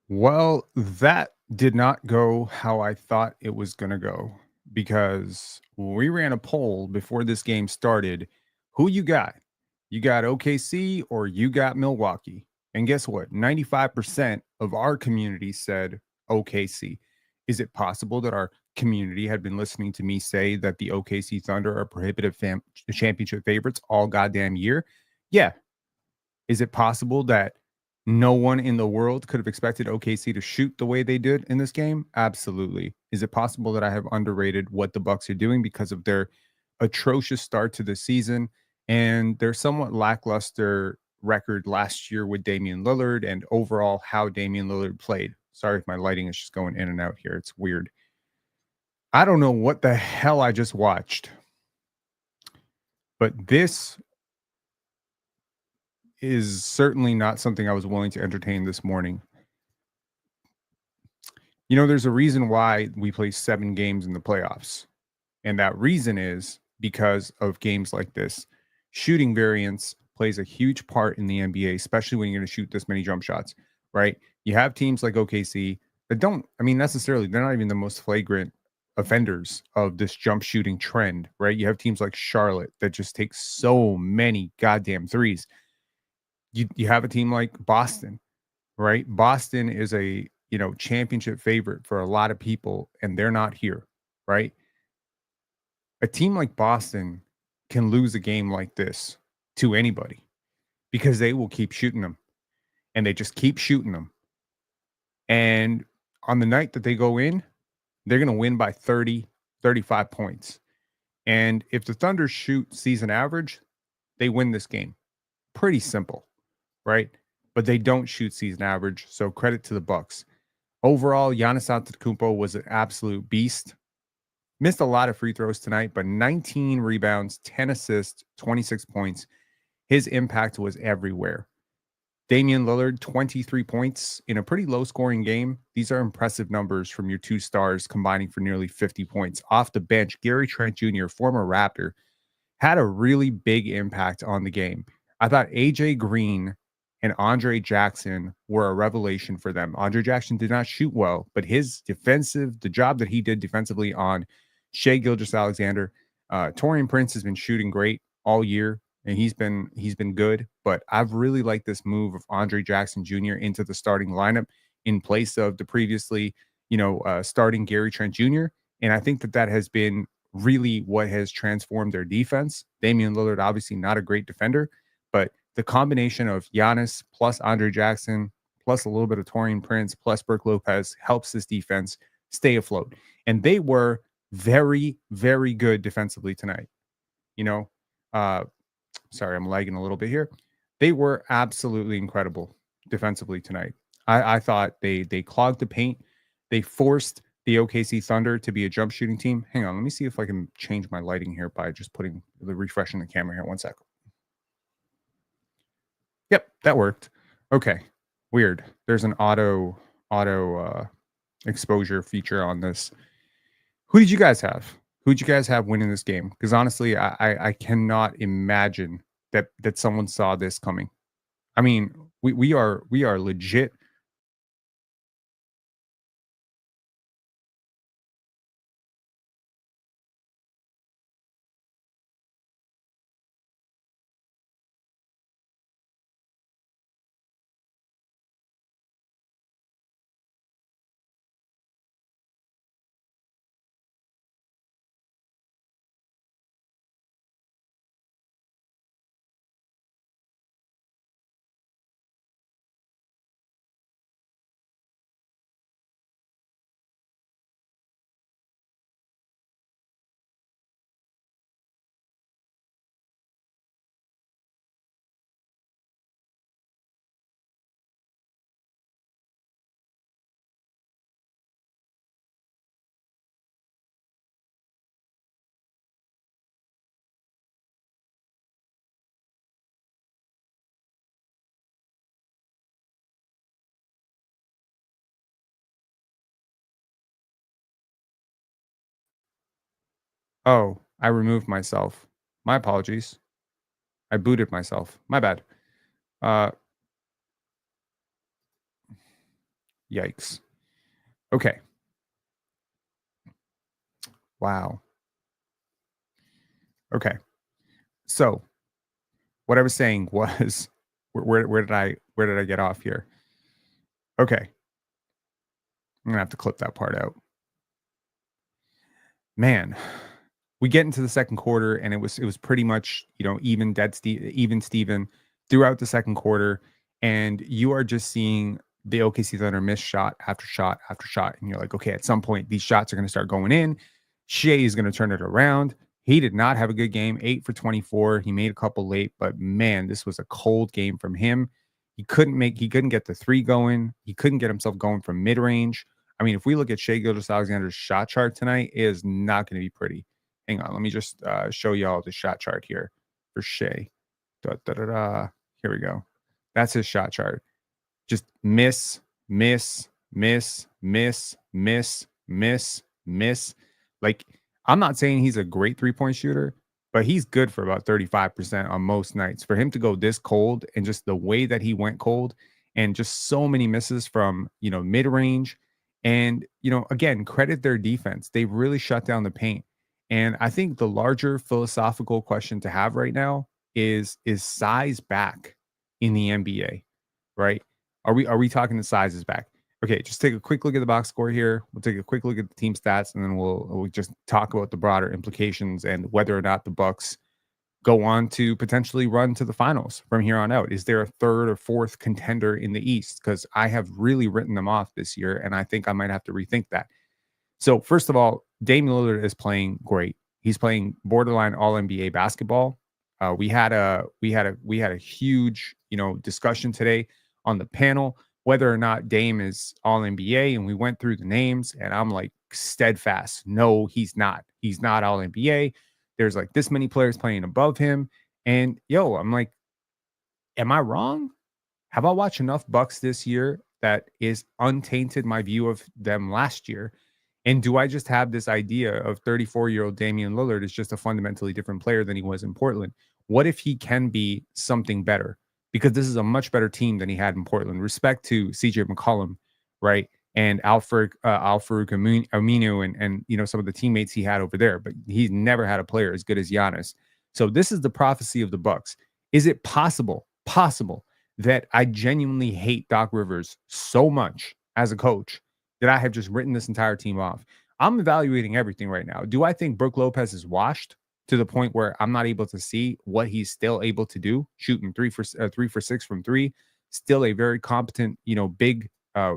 Well, that did not go how I thought it was going to go because we ran a poll before this game started. Who you got? You got OKC or you got Milwaukee? And guess what? 95% of our community said OKC. Is it possible that our community had been listening to me say that the OKC Thunder are prohibitive championship favorites all goddamn year? Yeah, is it possible that no one in the world could have expected OKC to shoot the way they did in this game? Absolutely. Is it possible that I have underrated what the Bucks are doing because of their atrocious start to the season and their somewhat lackluster record last year with Damian Lillard and overall how Damian Lillard played? Sorry if my lighting is just going in and out here. It's weird. I don't know what the hell I just watched, but this is certainly not something I was willing to entertain this morning. There's a reason why we play 7 games in the playoffs. And that reason is because of games like this. Shooting variance plays a huge part in the NBA, especially when you're going to shoot this many jump shots, right? You have teams like OKC that don't, necessarily, they're not even the most flagrant offenders of this jump shooting trend, right? You have teams like Charlotte that just take so many goddamn threes. You have a team like Boston, right? Boston is a, championship favorite for a lot of people, and they're not here, right? A team like Boston can lose a game like this to anybody because they will keep shooting them and they just keep shooting them. And on the night that they go in, they're going to win by 30, 35 points. And if the Thunder shoot season average, they win this game. Pretty simple, right? But they don't shoot season average, so credit to the Bucks. Overall, Giannis Antetokounmpo was an absolute beast. Missed a lot of free throws tonight, but 19 rebounds, 10 assists, 26 points. His impact was everywhere. Damian Lillard, 23 points in a pretty low scoring game. These are impressive numbers from your two stars combining for nearly 50 points. Off the bench, Gary Trent Jr., former Raptor, had a really big impact on the game. I thought AJ Green and Andre Jackson were a revelation for them. Andre Jackson did not shoot well, but the job that he did defensively on Shai Gilgeous-Alexander, Taurean Prince has been shooting great all year, and he's been good. But I've really liked this move of Andre Jackson Jr. into the starting lineup in place of the previously, starting Gary Trent Jr. And I think that has been really what has transformed their defense. Damian Lillard, obviously not a great defender, but the combination of Giannis plus Andre Jackson plus a little bit of Taurean Prince plus Brook Lopez helps this defense stay afloat. And they were very, very good defensively tonight. Sorry, I'm lagging a little bit here. They were absolutely incredible defensively tonight. I thought they clogged the paint. They forced the OKC Thunder to be a jump shooting team. Hang on, let me see if I can change my lighting here by just refreshing the camera here. 1 second. Yep, that worked. Okay, weird. There's an auto exposure feature on this. Who did you guys have? Who did you guys have winning this game? Because honestly, I cannot imagine that someone saw this coming. I mean, we are legit. Oh, I removed myself. My apologies. I booted myself. My bad. Uh, Yikes. Okay. Wow. Okay. So what I was saying was where did I get off here? Okay. I'm gonna have to clip that part out. Man, we get into the second quarter and it was pretty much, even Steven throughout the second quarter. And you are just seeing the OKC Thunder miss shot after shot after shot. And you're like, okay, at some point these shots are going to start going in. Shai is going to turn it around. He did not have a good game, 8 for 24. He made a couple late, but man, this was a cold game from him. He couldn't get the three going. He couldn't get himself going from mid range. I mean, if we look at Shai Gilgeous-Alexander's shot chart tonight, it is not going to be pretty. Hang on, let me just show y'all the shot chart here for Shai. Da, da, da, da. Here we go. That's his shot chart. Just miss, miss, miss, miss, miss, miss, miss. Like, I'm not saying he's a great three-point shooter, but he's good for about 35% on most nights. For him to go this cold and just the way that he went cold and just so many misses from, mid-range. And, again, credit their defense. They really shut down the paint. And I think the larger philosophical question to have right now is size back in the NBA, right? Are we talking the sizes back? Okay, just take a quick look at the box score here. We'll take a quick look at the team stats, and then we'll just talk about the broader implications and whether or not the Bucks go on to potentially run to the finals from here on out. Is there a third or fourth contender in the East? Because I have really written them off this year, and I think I might have to rethink that. So first of all, Dame Lillard is playing great. He's playing borderline All NBA basketball. We had a huge discussion today on the panel whether or not Dame is All NBA, and we went through the names, and I'm like steadfast. No, he's not. He's not All NBA. There's like this many players playing above him, and I'm like, am I wrong? Have I watched enough Bucks this year that is untainted my view of them last year? And do I just have this idea of 34-year-old Damian Lillard is just a fundamentally different player than he was in Portland? What if he can be something better? Because this is a much better team than he had in Portland. Respect to CJ McCollum, right? And Al-Farouq Aminu and some of the teammates he had over there, but he's never had a player as good as Giannis. So this is the prophecy of the Bucks. Is it possible that I genuinely hate Doc Rivers so much as a coach that I have just written this entire team off? I'm evaluating everything right now. Do I think Brook Lopez is washed to the point where I'm not able to see what he's still able to do, shooting 3 for 6 from three, still a very competent, big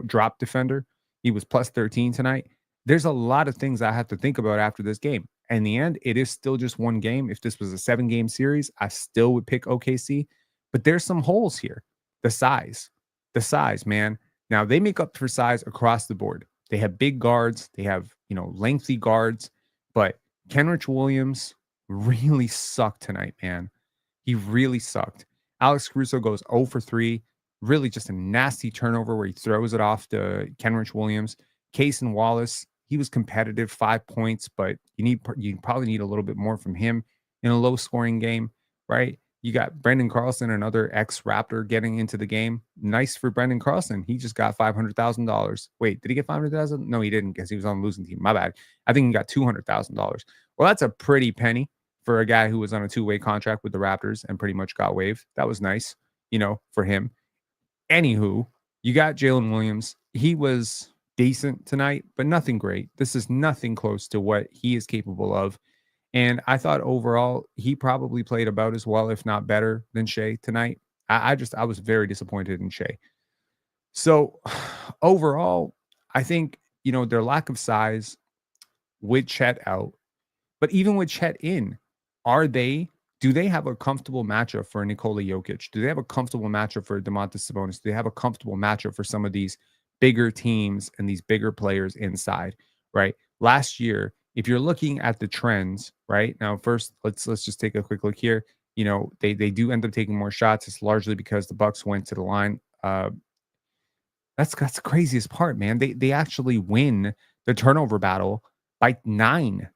drop defender. He was plus 13 tonight. There's a lot of things I have to think about after this game. In the end, it is still just one game. If this was a 7-game series, I still would pick OKC, but there's some holes here. The size, man. Now they make up for size across the board. They have big guards, they have, lengthy guards, but Kenrich Williams really sucked tonight, man. He really sucked. Alex Caruso goes 0 for 3. Really just a nasty turnover where he throws it off to Kenrich Williams. Cason Wallace, he was competitive, 5 points, but you probably need a little bit more from him in a low scoring game, right? You got Brendan Carlson, another ex-Raptor, getting into the game. Nice for Brendan Carlson. He just got $500,000. Wait, did he get $500,000? No, he didn't, because he was on the losing team. My bad. I think he got $200,000. Well, that's a pretty penny for a guy who was on a 2-way contract with the Raptors and pretty much got waived. That was nice, for him. Anywho, you got Jalen Williams. He was decent tonight, but nothing great. This is nothing close to what he is capable of. And I thought overall he probably played about as well, if not better, than Shai tonight. I was very disappointed in Shai. So overall, I think, their lack of size with Chet out, but even with Chet in, do they have a comfortable matchup for Nikola Jokic? Do they have a comfortable matchup for Domantas Sabonis? Do they have a comfortable matchup for some of these bigger teams and these bigger players inside, right? Last year, if you're looking at the trends, right now, first let's just take a quick look here. They do end up taking more shots. It's largely because the Bucks went to the line. That's the craziest part, man. They actually win the turnover battle by 9.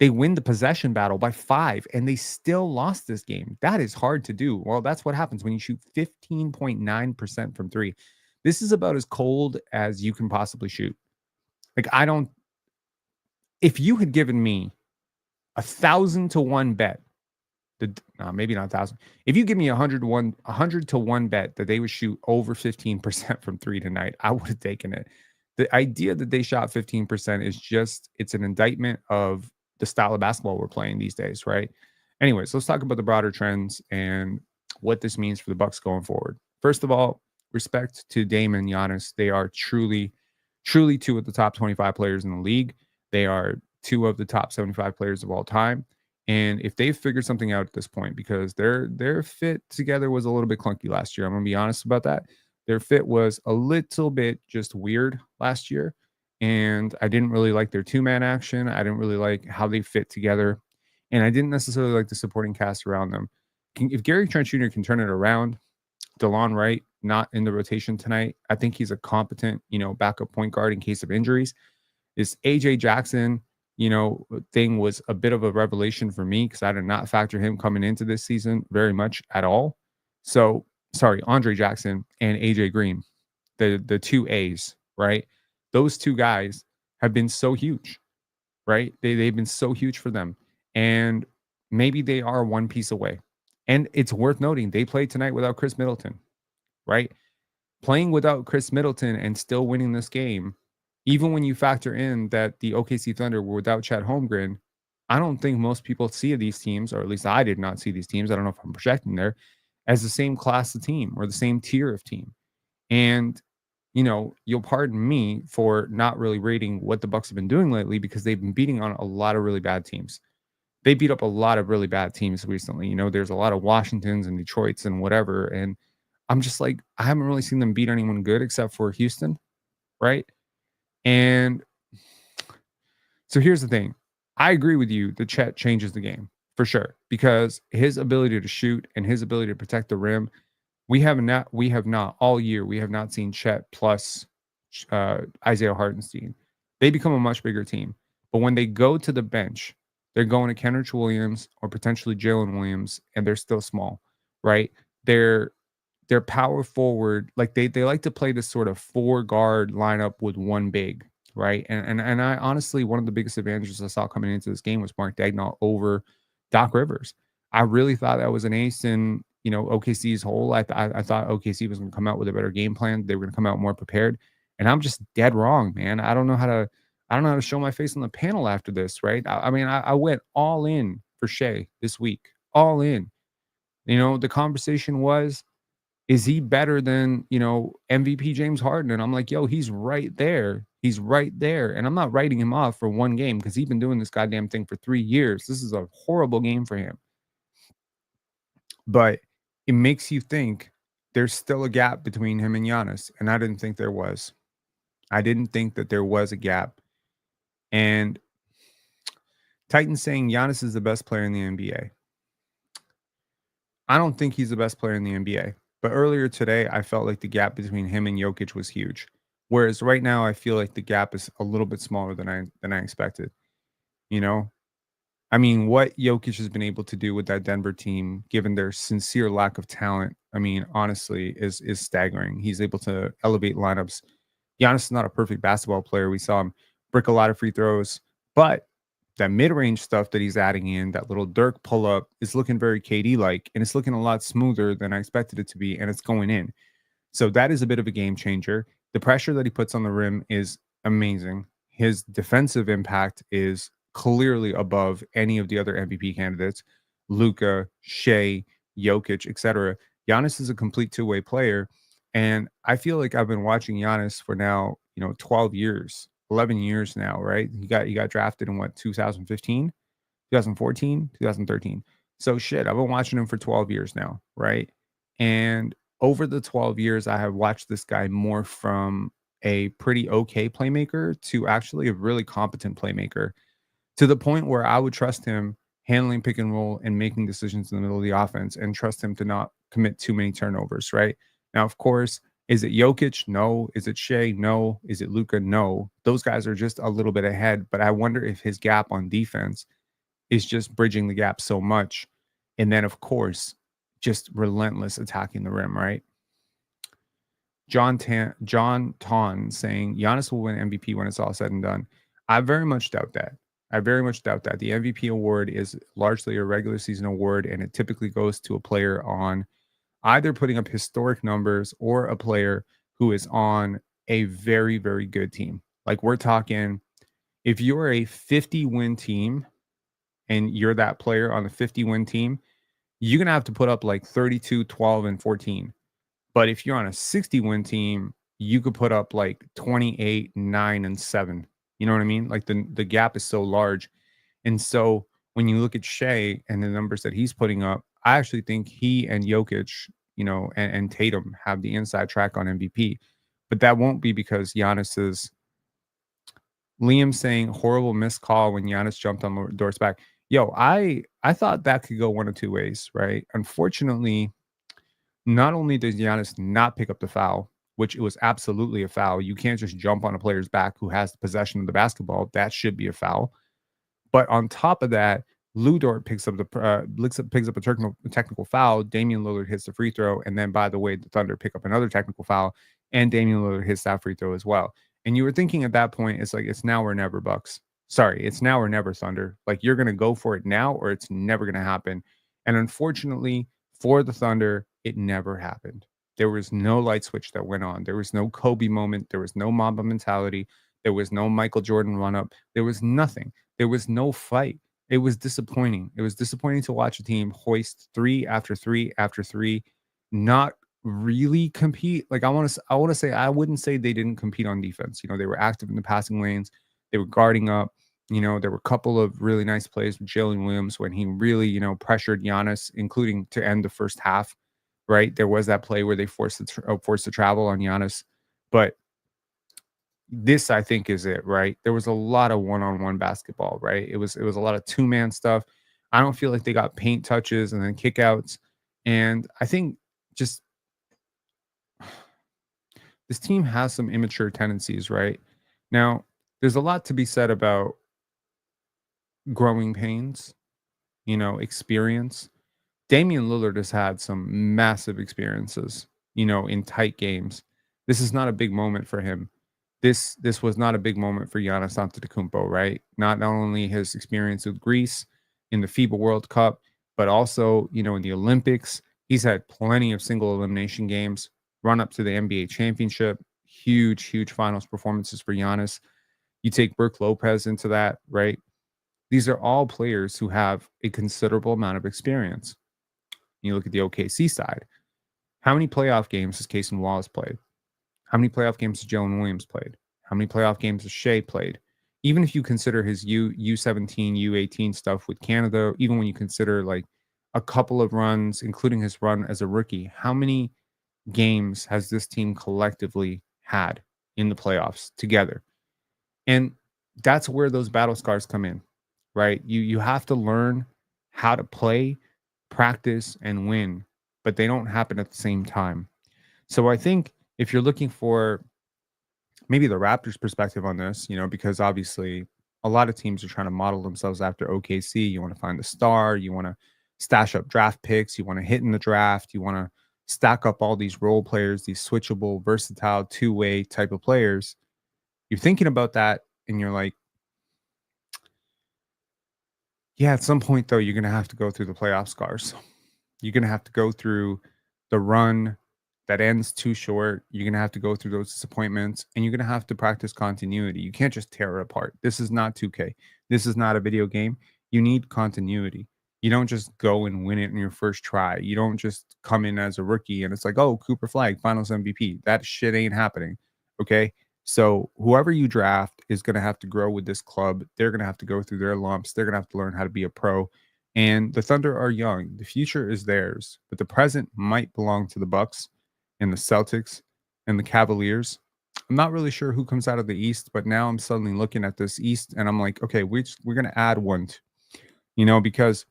They win the possession battle by 5, and they still lost this game. That is hard to do. Well, that's what happens when you shoot 15.9% from 3. This is about as cold as you can possibly shoot. Like, if you had given me 1,000 to 1 bet, maybe not 1,000. If you give me 100 to 1 bet that they would shoot over 15% from three tonight, I would have taken it. The idea that they shot 15% is it's an indictment of the style of basketball we're playing these days, right? Anyways, let's talk about the broader trends and what this means for the Bucks going forward. First of all, respect to Dame and Giannis. They are truly, truly two of the top 25 players in the league. They are two of the top 75 players of all time. And if they've figured something out at this point, because their fit together was a little bit clunky last year, I'm gonna be honest about that. Their fit was a little bit just weird last year. And I didn't really like their two-man action. I didn't really like how they fit together. And I didn't necessarily like the supporting cast around them. If Gary Trent Jr. can turn it around, DeLon Wright not in the rotation tonight, I think he's a competent, backup point guard in case of injuries. This AJ Jackson, thing was a bit of a revelation for me because I did not factor him coming into this season very much at all. So, sorry, Andre Jackson and AJ Green, the two A's, right? Those two guys have been so huge, right? They've been so huge for them. And maybe they are one piece away. And it's worth noting they played tonight without Chris Middleton, right? Playing without Chris Middleton and still winning this game, even when you factor in that the OKC Thunder were without Chad Holmgren, I don't think most people see these teams, or at least I did not see these teams. I don't know if I'm projecting there as the same class of team or the same tier of team. And, you'll pardon me for not really rating what the Bucks have been doing lately because they've been beating on a lot of really bad teams. They beat up a lot of really bad teams recently. There's a lot of Washingtons and Detroits and whatever. And I'm just like, I haven't really seen them beat anyone good except for Houston, right? And so here's the thing. I agree with you that Chet changes the game for sure because his ability to shoot and his ability to protect the rim, we have not all year, we have not seen Chet plus Isaiah Hartenstein. They become a much bigger team. But when they go to the bench, they're going to Kenrich Williams or potentially Jalen Williams, and they're still small, right? They're power forward. Like they like to play this sort of 4 guard lineup with one big, right? And I honestly, one of the biggest advantages I saw coming into this game was Mark Daigneault over Doc Rivers. I really thought that was an ace in OKC's hole. I thought OKC was going to come out with a better game plan. They were going to come out more prepared, and I'm just dead wrong, man. I don't know how to show my face on the panel after this, right? I mean, I went all in for Shai this week, all in. The conversation was, is he better than, MVP James Harden? And I'm like, yo, he's right there. He's right there. And I'm not writing him off for one game because he's been doing this goddamn thing for 3 years. This is a horrible game for him. But it makes you think there's still a gap between him and Giannis. And I didn't think there was. I didn't think that there was a gap. And Titan's saying Giannis is the best player in the NBA. I don't think he's the best player in the NBA. But earlier today, I felt like the gap between him and Jokic was huge. Whereas right now, I feel like the gap is a little bit smaller than I expected. I mean, what Jokic has been able to do with that Denver team, given their sincere lack of talent, I mean, honestly, is staggering. He's able to elevate lineups. Giannis is not a perfect basketball player. We saw him brick a lot of free throws, but that mid-range stuff that he's adding in, that little Dirk pull-up, is looking very KD-like, and it's looking a lot smoother than I expected it to be, and it's going in. So that is a bit of a game changer. The pressure that he puts on the rim is amazing. His defensive impact is clearly above any of the other MVP candidates, Luka, Shai, Jokic, etc. Giannis is a complete two-way player, and I feel like I've been watching Giannis for now, 12 years, 11 years now, right? He got drafted in 2015, 2014, 2013. So shit, I've been watching him for 12 years now, right? And over the 12 years, I have watched this guy more from a pretty okay playmaker to actually a really competent playmaker, to the point where I would trust him handling pick and roll and making decisions in the middle of the offense and trust him to not commit too many turnovers, right? Now, of course, is it Jokic? No. Is it Shai? No. Is it Luka? No. Those guys are just a little bit ahead, but I wonder if his gap on defense is just bridging the gap so much. And then, of course, just relentless attacking the rim, right? John Ton saying Giannis will win MVP when it's all said and done. I very much doubt that. I very much doubt that. The MVP award is largely a regular season award, and it typically goes to a player on either putting up historic numbers or a player who is on a very, very good team. Like we're talking, if you're a 50-win team and you're that player on the 50-win team, you're going to have to put up like 32, 12, and 14. But if you're on a 60-win team, you could put up like 28, 9, and 7. You know what I mean? Like the gap is so large. And so when you look at Shai and the numbers that he's putting up, I actually think he and Jokic, and Tatum have the inside track on MVP. But that won't be because Giannis is Liam saying horrible missed call when Giannis jumped on Dort's back. Yo, I thought that could go one of two ways, right? Unfortunately, not only does Giannis not pick up the foul, which it was absolutely a foul. You can't just jump on a player's back who has the possession of the basketball. That should be a foul. But on top of that, Lou Dort picks up a technical foul. Damian Lillard hits the free throw, and then by the way, the Thunder pick up another technical foul, and Damian Lillard hits that free throw as well. And you were thinking at that point, it's like it's now or never, Bucks. Sorry, it's now or never, Thunder. Like you're gonna go for it now, or it's never gonna happen. And unfortunately for the Thunder, it never happened. There was no light switch that went on. There was no Kobe moment. There was no Mamba mentality. There was no Michael Jordan run up. There was nothing. There was no fight. It was disappointing. It was disappointing to watch a team hoist 3 after 3 after 3, not really compete. Like I want to say I wouldn't say they didn't compete on defense. They were active in the passing lanes. They were guarding up. There were a couple of really nice plays with Jalen Williams when he really, pressured Giannis, including to end the first half. Right, there was that play where they forced the travel on Giannis, but this I think is it. Right, there was a lot of one-on-one basketball. Right, it was a lot of two-man stuff. I don't feel like they got paint touches and then kickouts, and I think just this team has some immature tendencies. Right now, there's a lot to be said about growing pains, experience. Damian Lillard has had some massive experiences, in tight games. This is not a big moment for him. This was not a big moment for Giannis Antetokounmpo, right? Not only his experience with Greece in the FIBA World Cup, but also, in the Olympics. He's had plenty of single elimination games, run up to the NBA championship, huge, huge finals performances for Giannis. You take Brook Lopez into that, right? These are all players who have a considerable amount of experience. You look at the OKC side. How many playoff games has Casey Wallace played? How many playoff games has Jalen Williams played? How many playoff games has Shai played? Even if you consider his U17, U18 stuff with Canada, even when you consider like a couple of runs, including his run as a rookie, how many games has this team collectively had in the playoffs together? And that's where those battle scars come in, right? You have to learn how to play, practice, and win, but they don't happen at the same time. So I think if you're looking for maybe the Raptors' perspective on this, because obviously a lot of teams are trying to model themselves after OKC. You want to find the star, you want to stash up draft picks, you want to hit in the draft, you want to stack up all these role players, these switchable, versatile, two-way type of players. You're thinking about that and you're like, yeah, at some point though, you're going to have to go through the playoff scars. You're going to have to go through the run that ends too short. You're going to have to go through those disappointments and you're going to have to practice continuity. You can't just tear it apart. This is not 2K. This is not a video game. You need continuity. You don't just go and win it in your first try. You don't just come in as a rookie and it's like, oh, Cooper Flag, finals MVP. That shit ain't happening. Okay. So whoever you draft is going to have to grow with this club. They're going to have to go through their lumps. They're going to have to learn how to be a pro. And the Thunder are young. The future is theirs, but the present might belong to the Bucks and the Celtics and the Cavaliers. I'm not really sure who comes out of the East, but now I'm suddenly looking at this East and I'm like, okay, we're going to add one, because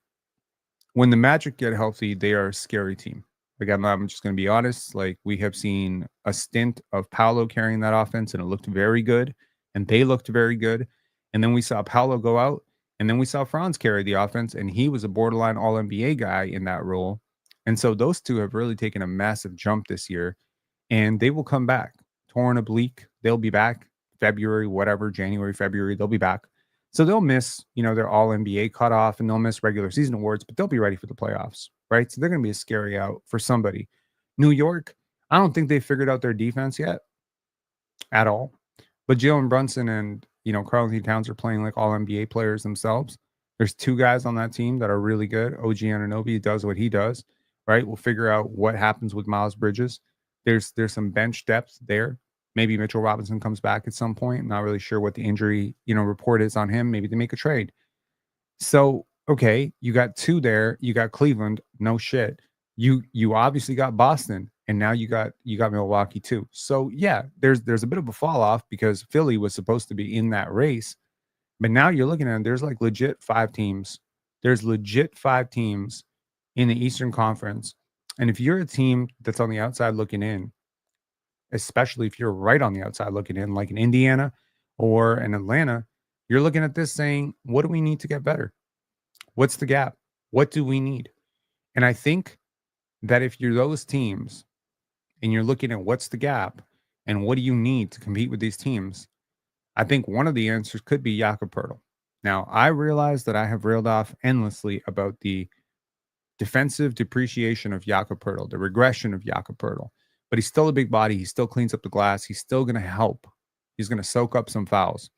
when the Magic get healthy, they are a scary team. Like I'm just going to be honest. Like we have seen a stint of Paolo carrying that offense, and it looked very good, and they looked very good. And then we saw Paolo go out, and then we saw Franz carry the offense, and he was a borderline All NBA guy in that role. And so those two have really taken a massive jump this year. and they will come back. Torn oblique, they'll be back. February, whatever, January, February, they'll be back. So they'll miss, their all NBA cutoff and they'll miss regular season awards, but they'll be ready for the playoffs, right? So they're going to be a scary out for somebody. New York, I don't think they figured out their defense yet at all. But Jalen Brunson and, Karl Anthony Towns are playing like all NBA players themselves. There's two guys on that team that are really good. OG Anunoby does what he does, right? We'll figure out what happens with Miles Bridges. There's some bench depth there. Maybe Mitchell Robinson comes back at some point. I'm not really sure what the injury, report is on him. Maybe they make a trade. So, okay, you got two there. You got Cleveland. No shit. You obviously got Boston, and now you got Milwaukee too. So yeah, there's a bit of a fall off because Philly was supposed to be in that race, but now you're looking at there's like legit five teams. There's legit five teams in the Eastern Conference, and if you're a team that's on the outside looking in, especially if you're right on the outside looking in, like in Indiana or in Atlanta, you're looking at this saying, what do we need to get better? What's the gap? What do we need? And I think that if you're those teams and you're looking at what's the gap and what do you need to compete with these teams, I think one of the answers could be Jakob Poeltl. Now, I realize that I have railed off endlessly about the defensive depreciation of Jakob Poeltl, the regression of Jakob Poeltl, but he's still a big body. He still cleans up the glass. He's still going to help. He's going to soak up some fouls.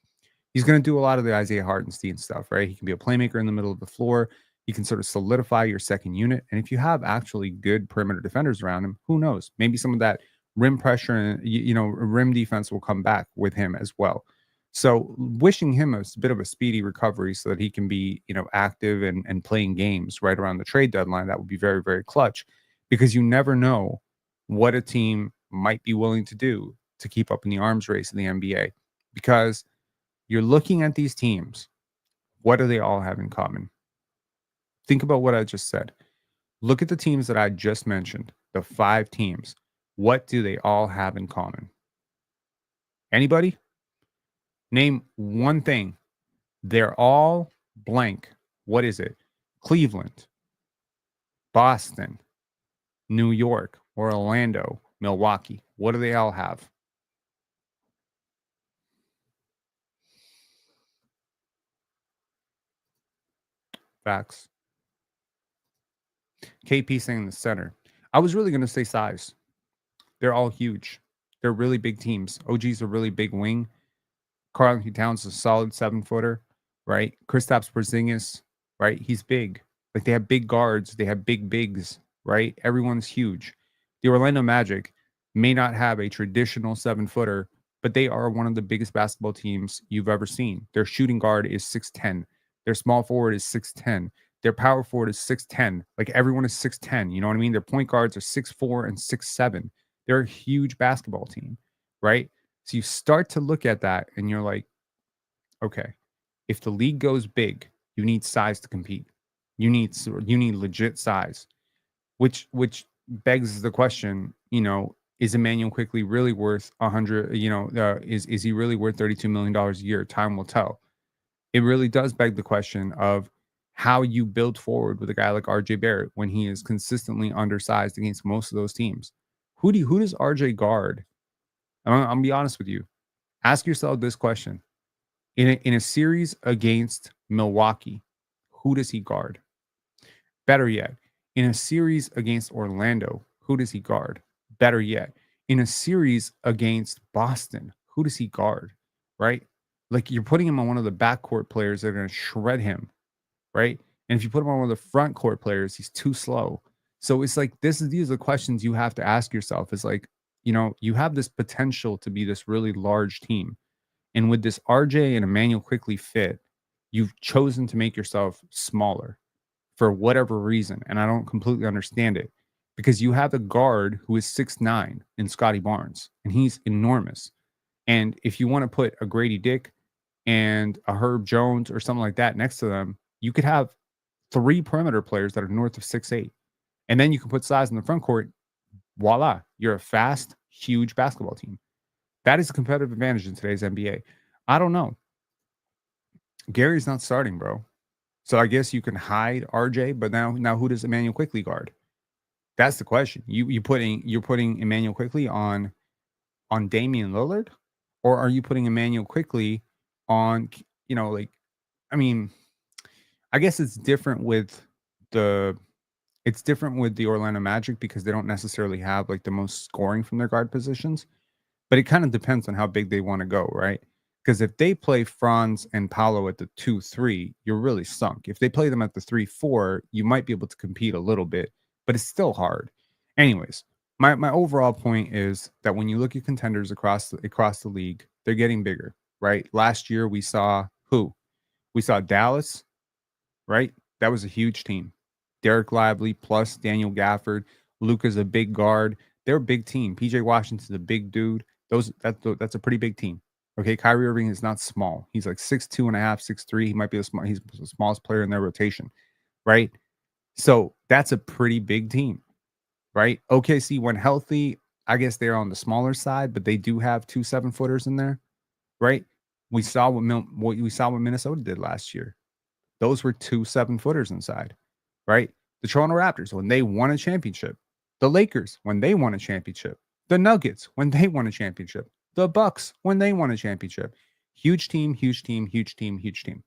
He's going to do a lot of the Isaiah Hartenstein stuff, right? He can be a playmaker in the middle of the floor. He can sort of solidify your second unit. And if you have actually good perimeter defenders around him, who knows? Maybe some of that rim pressure and, rim defense will come back with him as well. So wishing him a bit of a speedy recovery so that he can be, active and playing games right around the trade deadline, that would be very, very clutch because you never know what a team might be willing to do to keep up in the arms race in the NBA. Because you're looking at these teams. What do they all have in common? Think about what I just said. Look at the teams that I just mentioned, the five teams. What do they all have in common? Anybody? Name one thing. They're all blank. What is it? Cleveland, Boston, New York, or Orlando, Milwaukee. What do they all have? Facts. KP saying in the center. I was really going to say size. They're all huge. They're really big teams. OG's a really big wing. Karl Anthony Towns is a solid 7-footer, right? Kristaps Porzingis, right? He's big. Like they have big guards. They have big bigs, right? Everyone's huge. The Orlando Magic may not have a traditional 7-footer, but they are one of the biggest basketball teams you've ever seen. Their shooting guard is 6'10". Their small forward is 6'10". Their power forward is 6'10". Like everyone is 6'10". You know what I mean? Their point guards are 6'4" and 6'7". They're a huge basketball team, right? So you start to look at that and you're like, okay, if the league goes big, you need size to compete. You need legit size, which begs the question, is Emmanuel Quickly really worth 100, is he really worth $32 million a year? Time will tell. It really does beg the question of how you build forward with a guy like RJ Barrett when he is consistently undersized against most of those teams. Who does RJ guard? I'm gonna be honest with you. Ask yourself this question. In a series against Milwaukee, who does he guard? Better yet, in a series against Orlando, who does he guard? Better yet, in a series against Boston, who does he guard? Right? Like you're putting him on one of the backcourt players that are going to shred him, right? And if you put him on one of the front court players, he's too slow. So it's like these are the questions you have to ask yourself. Is like, you have this potential to be this really large team. And with this RJ and Emmanuel Quickly fit, you've chosen to make yourself smaller for whatever reason. And I don't completely understand it because you have a guard who is 6'9" in Scotty Barnes, and he's enormous. And if you want to put a Grady Dick and a Herb Jones or something like that next to them, you could have 3 perimeter players that are north of 6'8". And then you can put size in the front court. Voila, you're a fast, huge basketball team. That is a competitive advantage in today's NBA. I don't know. Gary's not starting, bro. So I guess you can hide RJ, but now who does Emmanuel Quickly guard? That's the question. You're putting Emmanuel quickly on Damian Lillard, or are you putting Emmanuel quickly on, like, I mean, I guess the it's different with the Orlando Magic because they don't necessarily have like the most scoring from their guard positions, but it kind of depends on how big they want to go, right? Because if they play Franz and Paolo at the 2-3, you're really sunk. If they play them at the 3-4, you might be able to compete a little bit, but it's still hard. Anyways, my overall point is that when you look at contenders across the league, they're getting bigger, right? Last year we saw who? We saw Dallas, right? That was a huge team. Derek Lively plus Daniel Gafford. Luka's a big guard. They're a big team. PJ Washington's a big dude. That's a pretty big team. Okay, Kyrie Irving is not small. He's like 6'2" and a half, 6'3". He might be he's the smallest player in their rotation, right? So that's a pretty big team, right? OKC when healthy, I guess they're on the smaller side, but they do have 2 7-footers in there, right? What we saw what Minnesota did last year. Those were 2 7-footers inside, right? The Toronto Raptors, when they won a championship, the Lakers, when they won a championship, the Nuggets, when they won a championship, the Bucks, when they won a championship. Huge team, huge team, huge team, huge team.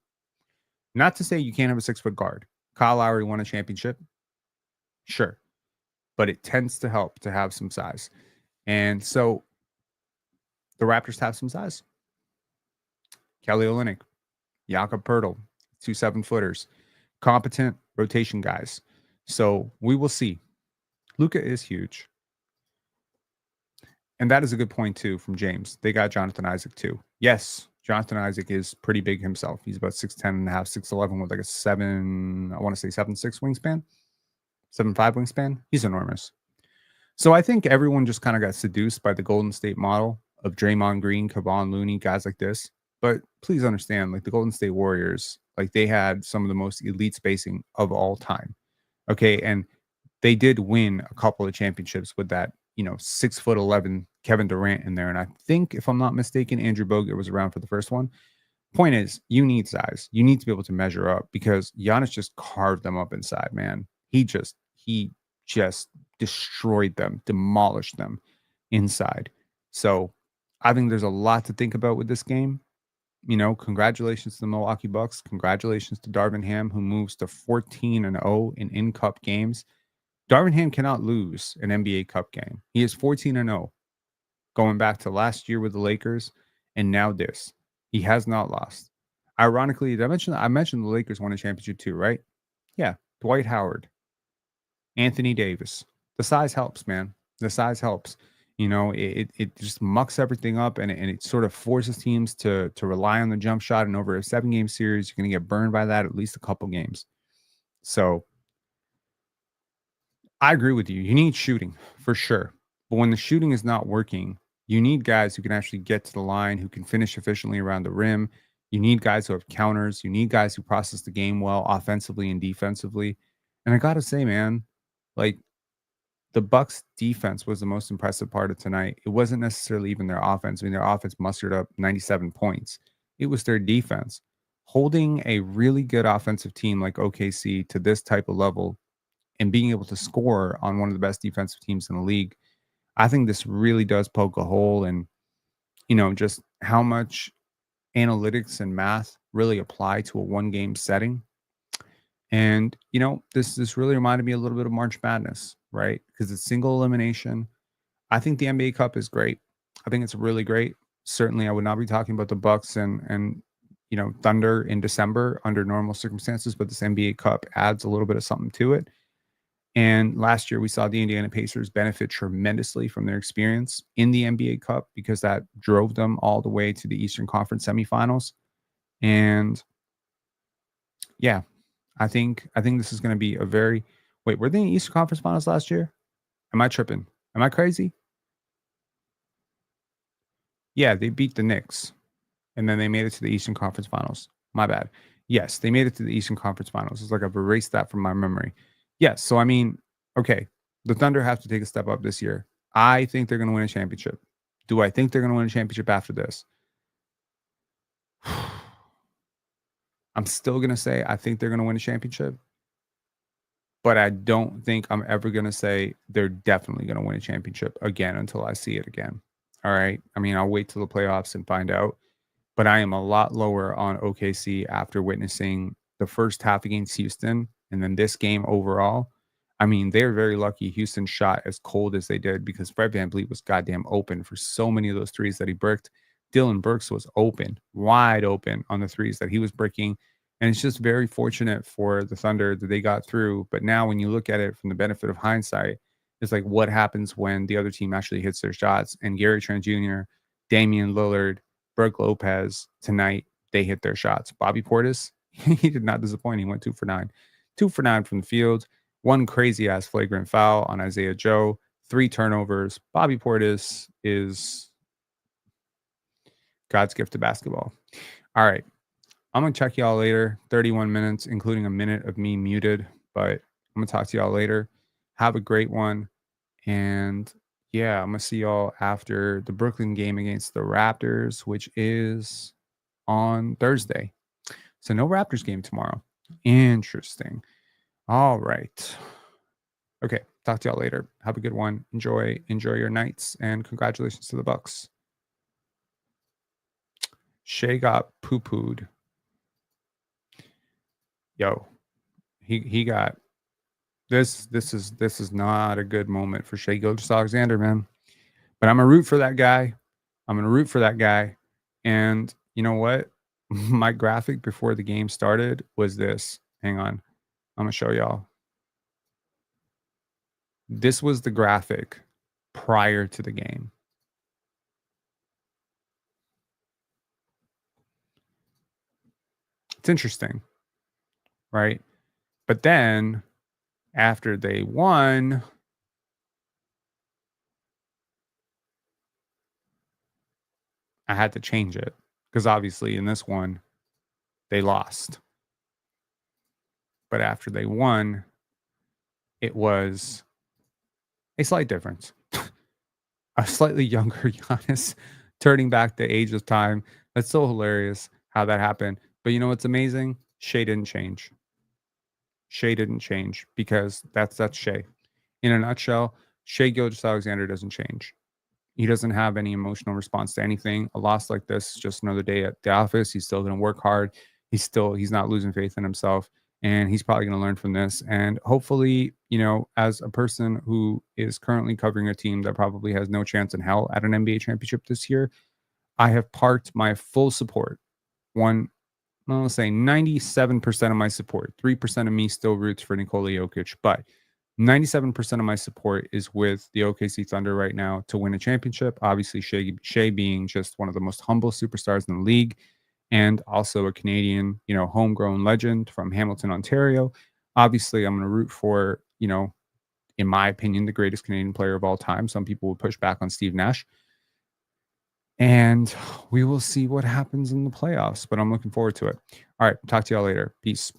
Not to say you can't have a 6-foot guard. Kyle Lowry won a championship. Sure. But it tends to help to have some size. And so the Raptors have some size. Kelly Olynyk, Jakob Poeltl, 2 7-footers, competent rotation guys. So we will see. Luka is huge. And that is a good point too from James. They got Jonathan Isaac too. Yes, Jonathan Isaac is pretty big himself. He's about 6'10 and a half, 6'11 with like a 7'6" wingspan, 7'5" wingspan. He's enormous. So I think everyone just kind of got seduced by the Golden State model of Draymond Green, Kevon Looney, guys like this. But please understand, like the Golden State Warriors, like they had some of the most elite spacing of all time. Okay. And they did win a couple of championships with that, 6'11" Kevin Durant in there. And I think, if I'm not mistaken, Andrew Bogut was around for the first one. Point is, you need size. You need to be able to measure up because Giannis just carved them up inside, man. He just destroyed them, demolished them inside. So I think there's a lot to think about with this game. Congratulations to the Milwaukee Bucks. Congratulations to Darvin Ham, who moves to 14-0 in Cup games. Darvin Ham cannot lose an NBA Cup game. He is 14-0, going back to last year with the Lakers, and now this. He has not lost. Ironically, I mentioned the Lakers won a championship too, right? Yeah, Dwight Howard, Anthony Davis. The size helps, man. The size helps. It just mucks everything up, and it sort of forces teams to rely on the jump shot. And over a 7-game series, you're going to get burned by that at least a couple games. So I agree with you. You need shooting for sure. But when the shooting is not working, you need guys who can actually get to the line, who can finish efficiently around the rim. You need guys who have counters. You need guys who process the game well offensively and defensively. And I got to say, man, like the Bucks defense was the most impressive part of tonight. It wasn't necessarily even their offense. I mean, their offense mustered up 97 points. It was their defense. Holding a really good offensive team like OKC to this type of level and being able to score on one of the best defensive teams in the league, I think this really does poke a hole in, just how much analytics and math really apply to a 1-game setting. And, this really reminded me a little bit of March Madness, right? Because it's single elimination. I think the NBA Cup is great. I think it's really great. Certainly, I would not be talking about the Bucks and Thunder in December under normal circumstances, but this NBA Cup adds a little bit of something to it. And last year, we saw the Indiana Pacers benefit tremendously from their experience in the NBA Cup because that drove them all the way to the Eastern Conference semifinals. And yeah, I think this is going to be a very wait. Were they in the Eastern Conference Finals last year? Am I tripping? Am I crazy? Yeah, they beat the Knicks, and then they made it to the Eastern Conference Finals. My bad. Yes, they made it to the Eastern Conference Finals. It's like I've erased that from my memory. Yes, so I mean, okay, the Thunder have to take a step up this year. I think they're going to win a championship. Do I think they're going to win a championship after this? I'm still going to say I think they're going to win a championship, but I don't think I'm ever going to say they're definitely going to win a championship again until I see it again. All right. I mean, I'll wait till the playoffs and find out, but I am a lot lower on OKC after witnessing the first half against Houston and then this game overall. I mean, they're very lucky Houston shot as cold as they did because Fred VanVleet was goddamn open for so many of those threes that he bricked. Dylan Brooks was open, wide open on the threes that he was breaking. And it's just very fortunate for the Thunder that they got through. But now when you look at it from the benefit of hindsight, it's like what happens when the other team actually hits their shots. And Gary Trent Jr., Damian Lillard, Brook Lopez tonight, they hit their shots. Bobby Portis, he did not disappoint. He went 2 for 9. 2 for 9 from the field. One crazy ass flagrant foul on Isaiah Joe. 3 turnovers. Bobby Portis is God's gift to basketball. All right. I'm going to check y'all later. 31 minutes, including a minute of me muted. But I'm going to talk to y'all later. Have a great one. And yeah, I'm going to see y'all after the Brooklyn game against the Raptors, which is on Thursday. So no Raptors game tomorrow. Interesting. All right. Okay. Talk to y'all later. Have a good one. Enjoy your nights. And congratulations to the Bucks. Shai got poo-pooed. Yo, he got this is not a good moment for Shai Gilgeous-Alexander, man. But I'm gonna root for that guy. And you know what? My graphic before the game started was this. Hang on. I'm gonna show y'all. This was the graphic prior to the game. It's interesting, right? But then after they won, I had to change it because obviously in this one, they lost. But after they won, it was a slight difference. A slightly younger Giannis turning back the age of time. That's so hilarious how that happened. But you know what's amazing? Shai didn't change. Shai didn't change because that's Shai. In a nutshell, Shai Gilgeous-Alexander doesn't change. He doesn't have any emotional response to anything. A loss like this is just another day at the office. He's still going to work hard. He's not losing faith in himself. And he's probably going to learn from this. And hopefully, you know, as a person who is currently covering a team that probably has no chance in hell at an NBA championship this year, I have parked my full support. I'll say 97% of my support. 3% of me still roots for Nikola Jokic, but 97% of my support is with the OKC Thunder right now to win a championship. Obviously, Shai being just one of the most humble superstars in the league and also a Canadian, you know, homegrown legend from Hamilton, Ontario. Obviously, I'm going to root for, you know, in my opinion, the greatest Canadian player of all time. Some people will push back on Steve Nash. And we will see what happens in the playoffs, but I'm looking forward to it. All right. Talk to y'all later. Peace.